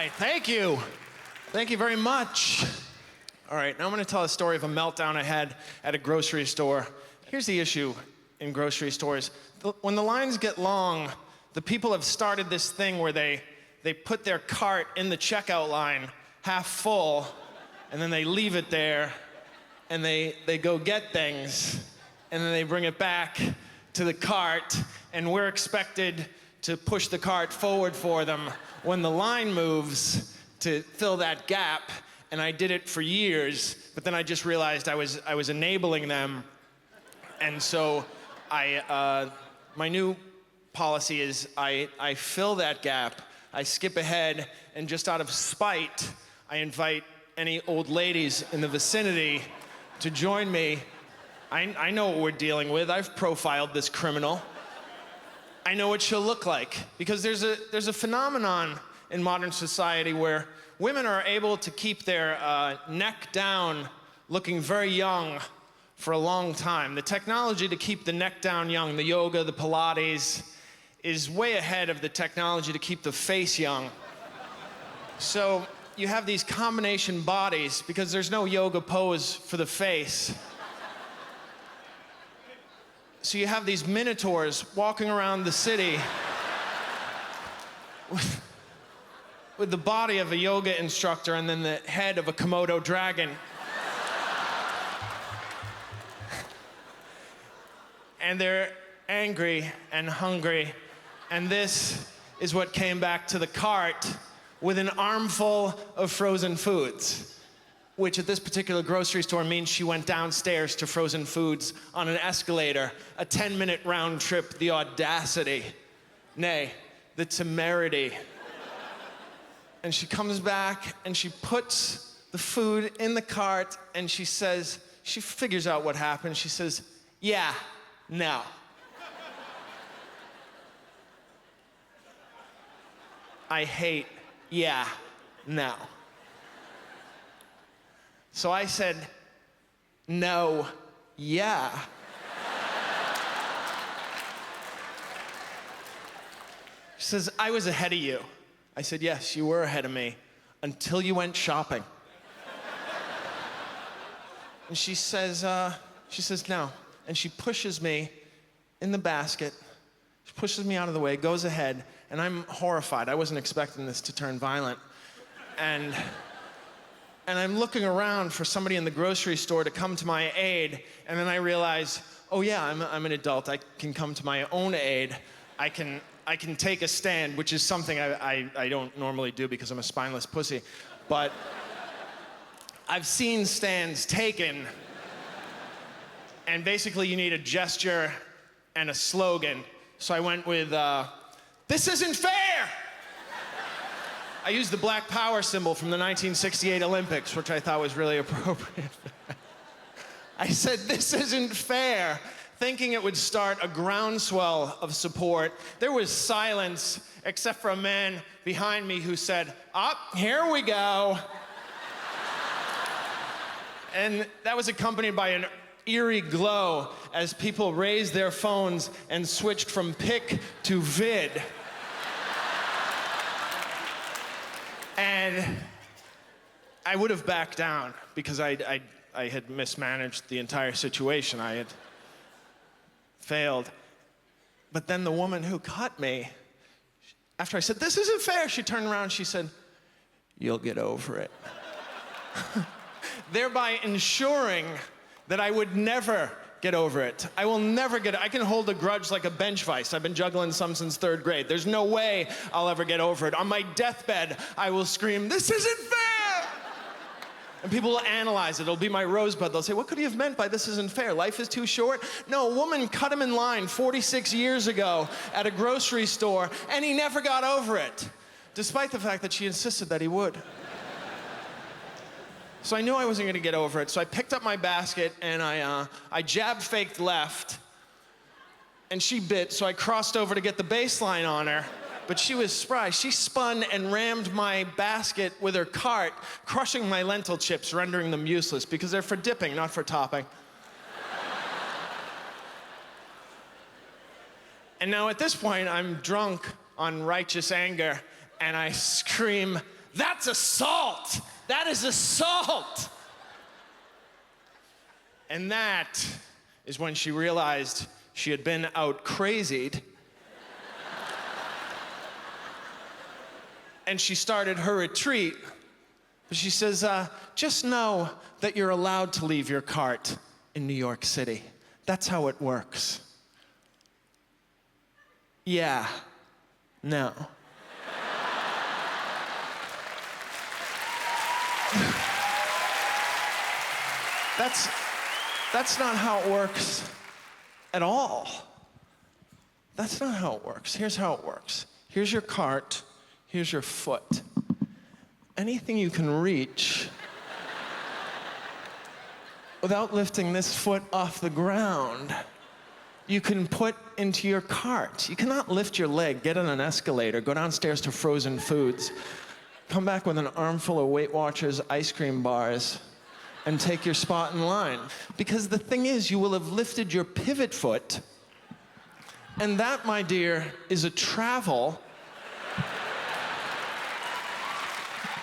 right, thank you. Thank you very much. All right, now I'm gonna tell a story of a meltdown I had at a grocery store. Here's the issue in grocery stores. When the lines get long, the people have started this thing where they put their cart in the checkout line half full, and then they leave it there, and they go get things, and then they bring it back to the cart, and we're expected to push the cart forward for them when the line moves to fill that gap. And I did it for years, but then I just realized I was enabling them. And so my new policy is I fill that gap, I skip ahead, and just out of spite, I invite any old ladies in the vicinity to join me. I know what we're dealing with. I've profiled this criminal. I know what she'll look like, because there's a phenomenon in modern society where women are able to keep their neck down looking very young for a long time. The technology to keep the neck down young, the yoga, the Pilates, is way ahead of the technology to keep the face young. So you have these combination bodies because there's no yoga pose for the face. So you have these minotaurs walking around the city with the body of a yoga instructor and then the head of a Komodo dragon. And they're angry and hungry, and this is what came back to the cart with an armful of frozen foods, which at this particular grocery store means she went downstairs to frozen foods on an escalator, a 10-minute round trip, the audacity, nay, the temerity. And she comes back and she puts the food in the cart and she says, she figures out what happened. She says, yeah, no. I hate, yeah, no. So I said, no, yeah. She says, I was ahead of you. I said, yes, you were ahead of me until you went shopping. And she says, no. And she pushes me in the basket. She pushes me out of the way, goes ahead, and I'm horrified. I wasn't expecting this to turn violent. And I'm looking around for somebody in the grocery store to come to my aid, and then I realize, oh yeah, I'm an adult. I can come to my own aid. I can take a stand, which is something I don't normally do because I'm a spineless pussy. But I've seen stands taken, and basically you need a gesture and a slogan. So I went with, this isn't fair! I used the Black Power symbol from the 1968 Olympics, which I thought was really appropriate. I said, this isn't fair, thinking it would start a groundswell of support. There was silence, except for a man behind me who said, here we go. And that was accompanied by an eerie glow as people raised their phones and switched from pic to vid. And I would have backed down because I had mismanaged the entire situation. I had failed. But then the woman who cut me, after I said, this isn't fair, she turned around and she said, you'll get over it. Thereby ensuring that I would never get over it. I will never get it. I can hold a grudge like a bench vice. I've been juggling some since 3rd grade. There's no way I'll ever get over it. On my deathbed, I will scream, this isn't fair! And people will analyze it. It'll be my rosebud. They'll say, what could he have meant by this isn't fair? Life is too short? No, a woman cut him in line 46 years ago at a grocery store, and he never got over it, despite the fact that she insisted that he would. So I knew I wasn't gonna get over it, so I picked up my basket and I jab-faked left, and she bit, so I crossed over to get the baseline on her, but she was spry. She spun and rammed my basket with her cart, crushing my lentil chips, rendering them useless, because they're for dipping, not for topping. And now at this point, I'm drunk on righteous anger, and I scream, That's assault. That is assault. And that is when she realized she had been out crazied. And she started her retreat. But she says, just know that you're allowed to leave your cart in New York City. That's how it works. Yeah. No. That's not how it works at all. That's not how it works. Here's how it works. Here's your cart. Here's your foot. Anything you can reach without lifting this foot off the ground, you can put into your cart. You cannot lift your leg, get on an escalator, go downstairs to Frozen Foods, come back with an armful of Weight Watchers ice cream bars, and take your spot in line. Because the thing is, you will have lifted your pivot foot, and that, my dear, is a travel.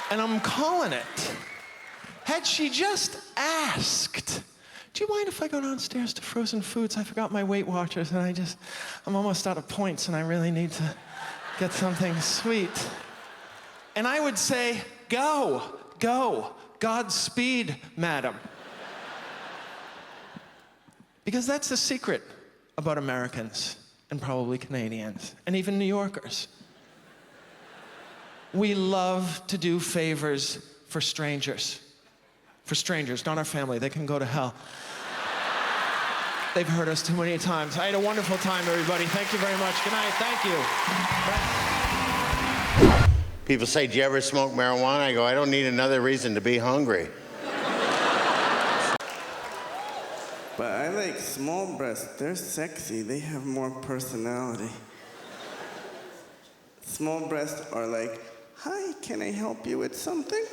And I'm calling it. Had she just asked, do you mind if I go downstairs to Frozen Foods? I forgot my Weight Watchers and I'm almost out of points and I really need to get something sweet. And I would say, go, Godspeed, madam. Because that's the secret about Americans and probably Canadians and even New Yorkers. We love to do favors for strangers. For strangers, not our family. They can go to hell. They've heard us too many times. I had a wonderful time, everybody. Thank you very much. Good night. Thank you. People say, do you ever smoke marijuana? I go, I don't need another reason to be hungry. But I like small breasts. They're sexy. They have more personality. Small breasts are like, hi, can I help you with something?